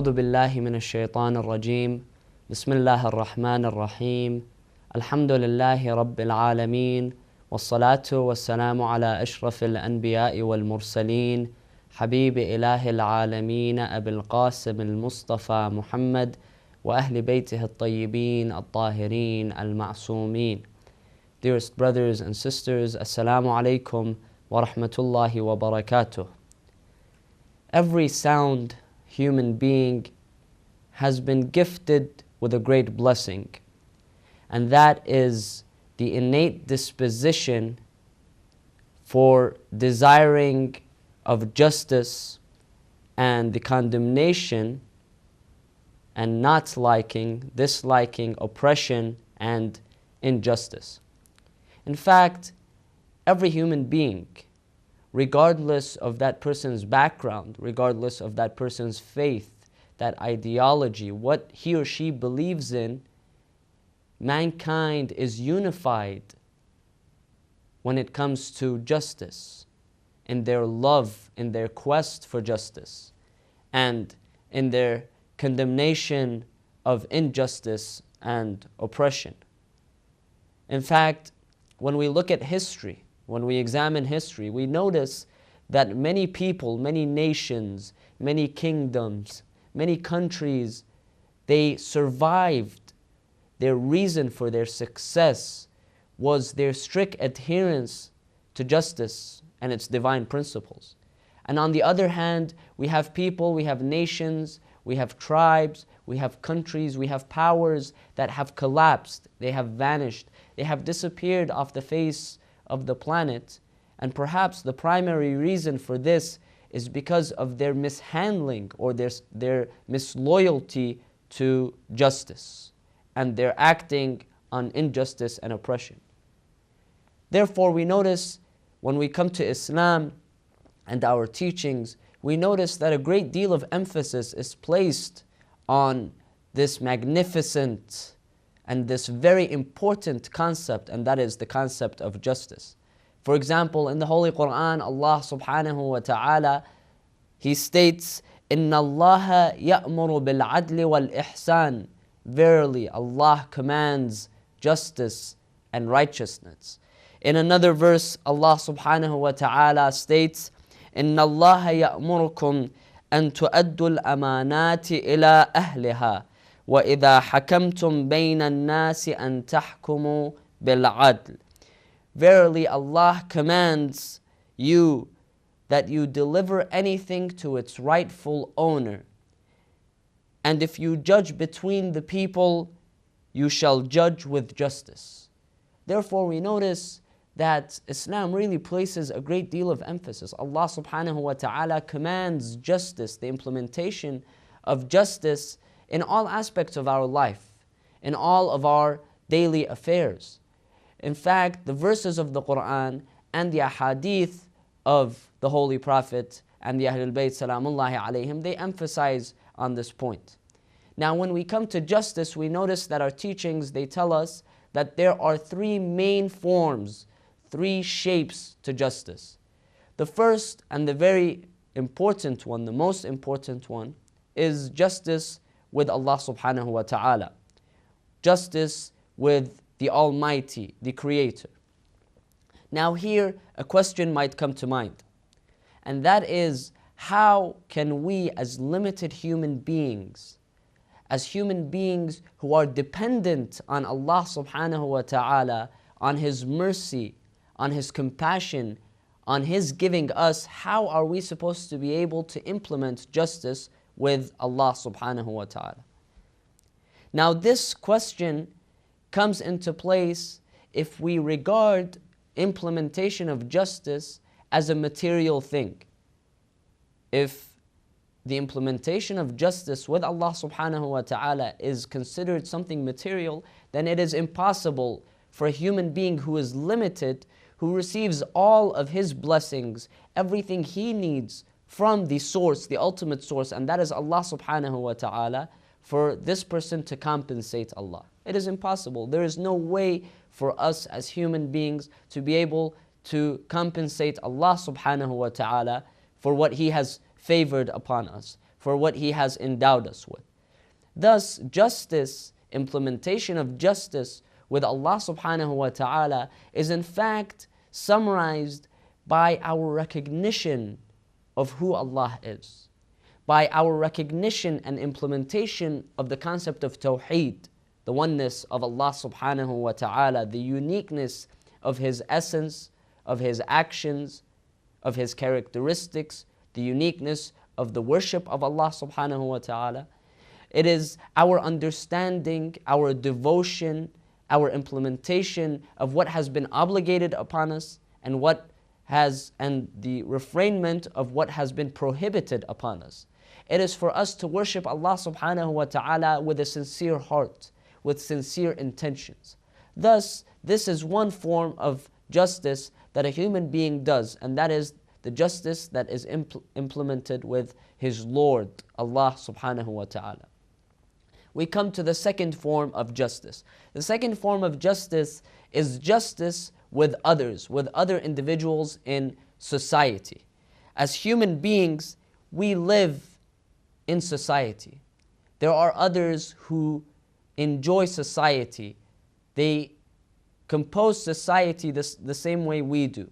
أعوذ بالله من الشيطان الرجيم بسم الله الرحمن الرحيم الحمد لله رب العالمين والصلاة والسلام على أشرف الأنبياء والمرسلين حبيب إله العالمين أبي القاسم المصطفى محمد وأهل بيته الطيبين الطاهرين المعصومين. Dearest brothers and sisters, Assalamu alaikum wa rahmatullahi wa barakatuh. Every sound human being has been gifted with a great blessing, and that is the innate disposition for desiring of justice and the condemnation and not disliking oppression and injustice. In fact, every human being, regardless of that person's background, regardless of that person's faith, that ideology, what he or she believes in, mankind is unified when it comes to justice, in their love, in their quest for justice, and in their condemnation of injustice and oppression. In fact, when we look at history, when we examine history, we notice that many people, many nations, many kingdoms, many countries, they survived. Their reason for their success was their strict adherence to justice and its divine principles. And on the other hand, we have people, we have nations, we have tribes, we have countries, we have powers that have collapsed, they have vanished, they have disappeared off the face of the planet. And perhaps the primary reason for this is because of their mishandling or their misloyalty to justice and their acting on injustice and oppression. Therefore, we notice when we come to Islam and our teachings, we notice that a great deal of emphasis is placed on this magnificent and this very important concept, and that is the concept of justice. For example, in the Holy Quran, Allah subhanahu wa ta'ala, He states, إِنَّ اللَّهَ يَأْمُرُ بِالْعَدْلِ وَالْإِحْسَانِ. Verily, Allah commands justice and righteousness. In another verse, Allah subhanahu wa ta'ala states, إِنَّ اللَّهَ يَأْمُرُكُمْ أَن تُؤَدُّوا الْأَمَانَاتِ إِلَىٰ أَهْلِهَا وَإِذَا حَكَمْتُمْ بَيْنَ النَّاسِ أَن تَحْكُمُوا بِالْعَدْلِ. Verily, Allah commands you that you deliver anything to its rightful owner. And if you judge between the people, you shall judge with justice. Therefore, we notice that Islam really places a great deal of emphasis. Allah subhanahu wa ta'ala commands justice, the implementation of justice in all aspects of our life, in all of our daily affairs. In fact, the verses of the Quran and the ahadith of the Holy Prophet and the Ahlul Bayt salamullahi alayhim, they emphasize on this point. Now, when we come to justice, we notice that our teachings, they tell us that there are three main forms, three shapes to justice. The first and the very important one, the most important one, is justice with Allah subhanahu wa ta'ala. Justice with the Almighty, the Creator. Now here, a question might come to mind, and that is, how can we as limited human beings, as human beings who are dependent on Allah subhanahu wa ta'ala, on His mercy, on His compassion, on His giving us, how are we supposed to be able to implement justice with Allah subhanahu wa ta'ala? Now this question comes into place if we regard implementation of justice as a material thing. If the implementation of justice with Allah subhanahu wa ta'ala is considered something material, then it is impossible for a human being who is limited, who receives all of His blessings, everything he needs from the source, the ultimate source, and that is Allah subhanahu wa ta'ala, for this person to compensate Allah. It is impossible. There is no way for us as human beings to be able to compensate Allah subhanahu wa ta'ala for what He has favored upon us, for what He has endowed us with. Thus, justice, implementation of justice with Allah subhanahu wa ta'ala is in fact summarized by our recognition of who Allah is, by our recognition and implementation of the concept of Tawheed, the oneness of Allah subhanahu wa ta'ala, the uniqueness of His essence, of His actions, of His characteristics, the uniqueness of the worship of Allah subhanahu wa ta'ala. It is our understanding, our devotion, our implementation of what has been obligated upon us and the refrainment of what has been prohibited upon us. It is for us to worship Allah subhanahu wa ta'ala with a sincere heart, with sincere intentions. Thus, this is one form of justice that a human being does, and that is the justice that is implemented with his Lord, Allah subhanahu wa ta'ala. We come to the second form of justice. The second form of justice is justice with others, with other individuals in society. As human beings, we live in society. There are others who enjoy society. They compose society the same way we do.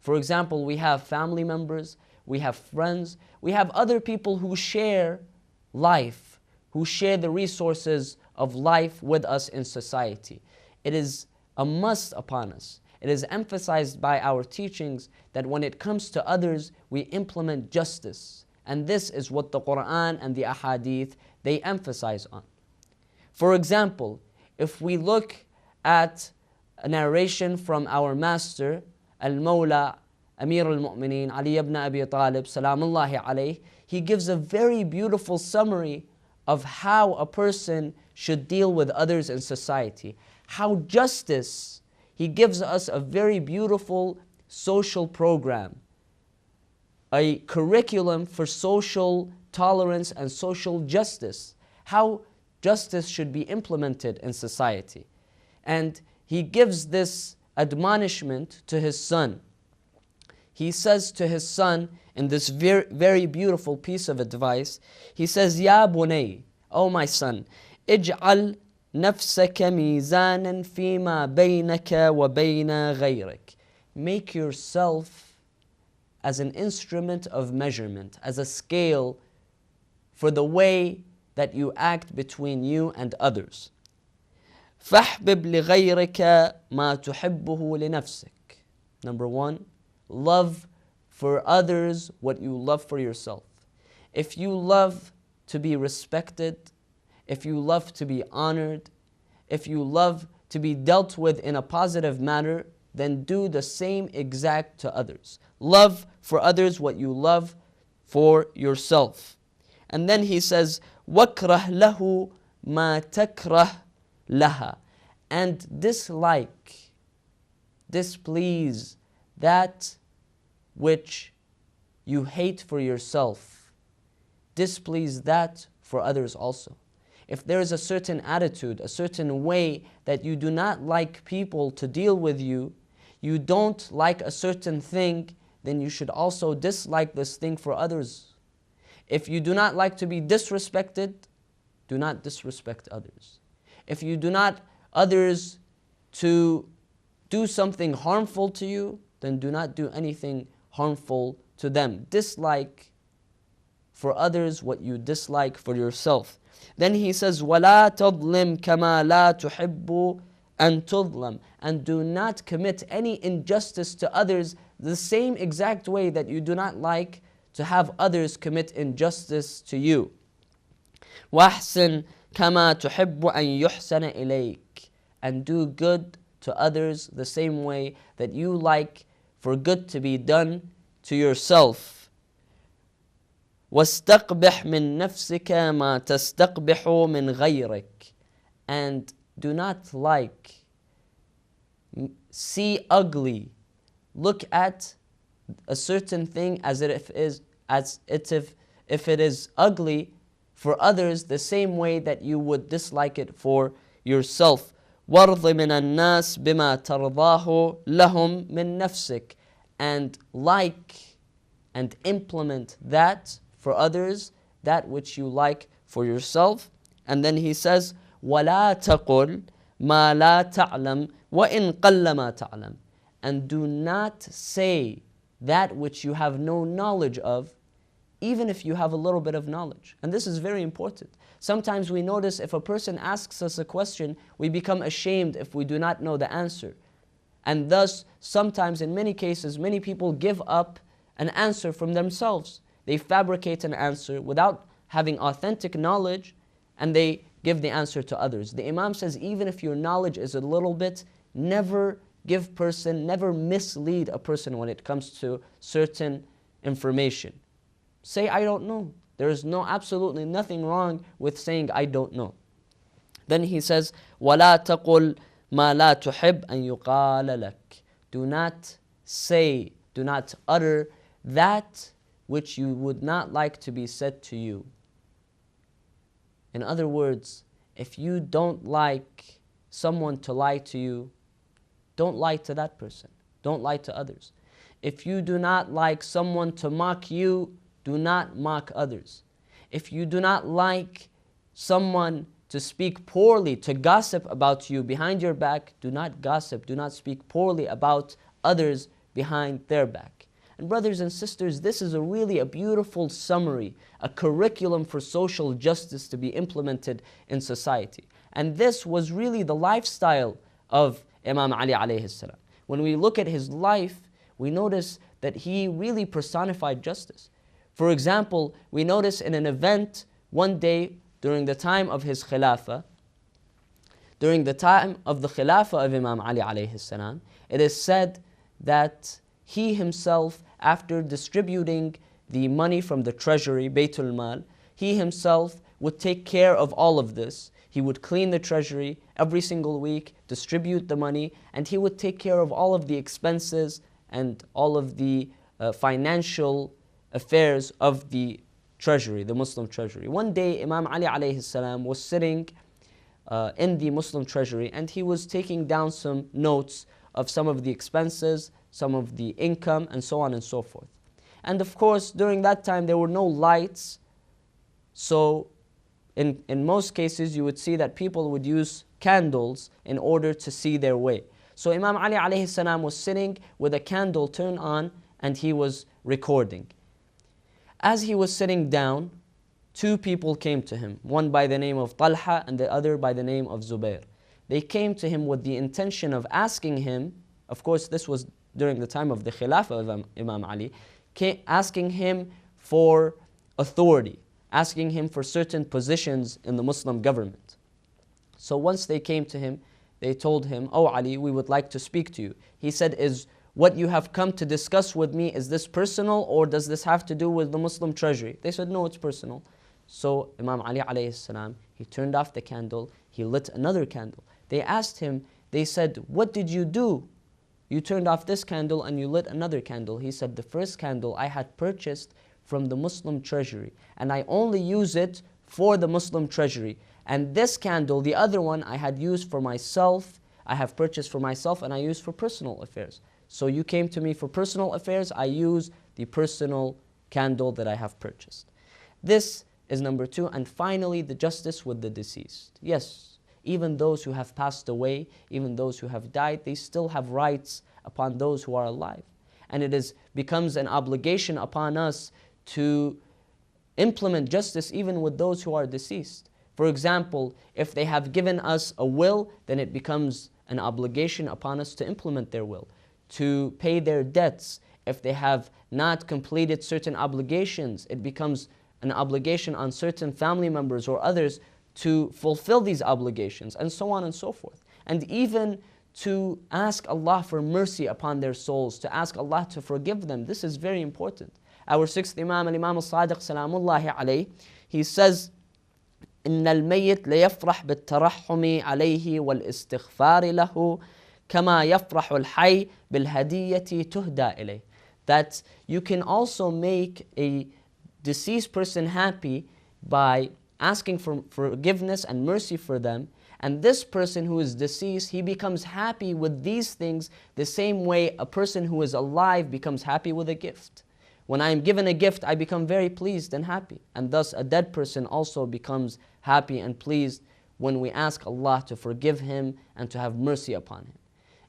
For example, we have family members, we have friends, we have other people who share life, who share the resources of life with us in society. It is a must upon us. It is emphasized by our teachings that when it comes to others, we implement justice. And this is what the Quran and the Ahadith, they emphasize on. For example, if we look at a narration from our master, Al-Mawla, Amir al-Mu'mineen, Ali ibn Abi Talib, salamullahi alayh, he gives a very beautiful summary of how a person should deal with others in society. How justice, he gives us a very beautiful social program, a curriculum for social tolerance and social justice, how justice should be implemented in society. And he gives this admonishment to his son. He says to his son in this very, very beautiful piece of advice, he says, Ya bunay, O my son, ij'al nafsaka mizanan fima baynaka wa bayna ghayrik. Make yourself as an instrument of measurement, as a scale for the way that you act between you and others. فَاحْبِبْ لِغَيْرِكَ مَا تُحِبُّهُ لِنَفْسِكَ. Number one, love for others what you love for yourself. If you love to be respected, if you love to be honored, if you love to be dealt with in a positive manner, then do the same exact to others. Love for others what you love for yourself. And then he says, وَاكْرَهْ لَهُ مَا تَكْرَهْ لَهَا. And dislike, displease that which you hate for yourself. Displease that for others also. If there is a certain attitude, a certain way that you do not like people to deal with you, you don't like a certain thing, then you should also dislike this thing for others. If you do not like to be disrespected, do not disrespect others. If you do not others to do something harmful to you, then do not do anything harmful to them. Dislike for others what you dislike for yourself. Then he says, وَلَا تَظْلِمْ كَمَا لَا تُحِبُّ أَن تُظْلَمْ. And do not commit any injustice to others the same exact way that you do not like to have others commit injustice to you. وَأَحْسِنْ كَمَا تُحِبُّ أَن يُحْسَنَ إِلَيْكَ. And do good to others the same way that you like for good to be done to yourself. وَاسْتَقْبِحْ مِن نَفْسِكَ مَا تَسْتَقْبِحُ مِنْ غَيْرِكَ. And do not see ugly, look at a certain thing as if it is ugly for others the same way that you would dislike it for yourself. وَارْضِ مِنَ النَّاسِ بِمَا تَرْضَاهُ لَهُمْ مِن نَفْسِكَ. And like and implement that for others that which you like for yourself. And then he says, وَلَا تَقُلْ مَا لَا تَعْلَمْ وَإِنْ قَلَّ مَا تَعْلَمْ. And do not say that which you have no knowledge of, even if you have a little bit of knowledge. And this is very important. Sometimes we notice if a person asks us a question, we become ashamed if we do not know the answer. And thus, sometimes in many cases, many people give up an answer from themselves. They fabricate an answer without having authentic knowledge, and they give the answer to others. The Imam says, even if your knowledge is a little bit, never mislead a person when it comes to certain information. Say, I don't know. There is absolutely nothing wrong with saying, I don't know. Then he says, وَلَا تَقُلْ مَا لَا تُحِبْ أَن يُقَالَ لَكَ. Do not say, do not utter that which you would not like to be said to you. In other words, if you don't like someone to lie to you, don't lie to that person. Don't lie to others. If you do not like someone to mock you, do not mock others. If you do not like someone to speak poorly, to gossip about you behind your back, do not gossip, do not speak poorly about others behind their back. And brothers and sisters, this is really a beautiful summary, a curriculum for social justice to be implemented in society. And this was really the lifestyle of Imam Ali alayhi salam. When we look at his life, we notice that he really personified justice. For example, we notice in an event one day during the time of his Khilafah, during the time of the Khilafah of Imam Ali alayhi salam, it is said that he himself, after distributing the money from the treasury, Baytul Mal, he himself would take care of all of this. He would clean the treasury every single week, distribute the money, and he would take care of all of the expenses and all of the financial affairs of the treasury, the Muslim treasury. One day, Imam Ali alayhi salam was sitting in the Muslim treasury, and he was taking down some notes of some of the expenses, some of the income, and so on and so forth. And of course, during that time, there were no lights, so in most cases, you would see that people would use candles in order to see their way. So Imam Ali alayhi salam was sitting with a candle turned on, and he was recording. As he was sitting down, two people came to him, one by the name of Talha and the other by the name of Zubair. They came to him with the intention of asking him, of course this was during the time of the Khilafah of Imam Ali, asking him for authority, asking him for certain positions in the Muslim government. So once they came to him, they told him, "Oh Ali, we would like to speak to you." He said, "Is what you have come to discuss with me, is this personal, or does this have to do with the Muslim treasury?" They said, "No, it's personal." So Imam Ali alayhi salam, he turned off the candle, he lit another candle. They asked him, they said, "What did you do? You turned off this candle and you lit another candle." He said, "The first candle I had purchased from the Muslim treasury, and I only use it for the Muslim treasury. And this candle, the other one, I had used for myself, I have purchased for myself, and I use for personal affairs. So you came to me for personal affairs, I use the personal candle that I have purchased." This is number two. And finally, the justice with the deceased. Yes, even those who have passed away, even those who have died, they still have rights upon those who are alive. And it becomes an obligation upon us to implement justice even with those who are deceased. For example, if they have given us a will, then it becomes an obligation upon us to implement their will, to pay their debts. If they have not completed certain obligations, it becomes an obligation on certain family members or others to fulfill these obligations, and so on and so forth. And even to ask Allah for mercy upon their souls, to ask Allah to forgive them. This is very important. Our sixth Imam, Imam al-Sadiq salamullahi alayhi, he says, إن الميت ليفرح بالترحم عليه والاستغفار له كما يفرح الحي بالهدية تهدى إليه. That you can also make a deceased person happy by asking for forgiveness and mercy for them. And this person who is deceased, he becomes happy with these things the same way a person who is alive becomes happy with a gift. When I am given a gift, I become very pleased and happy. And thus a dead person also becomes happy and pleased when we ask Allah to forgive him and to have mercy upon him.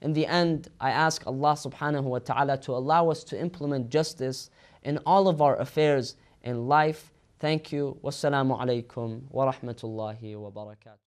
In the end, I ask Allah subhanahu wa ta'ala to allow us to implement justice in all of our affairs in life. Thank you. Wassalamu alaikum wa rahmatullahi wa barakatuh.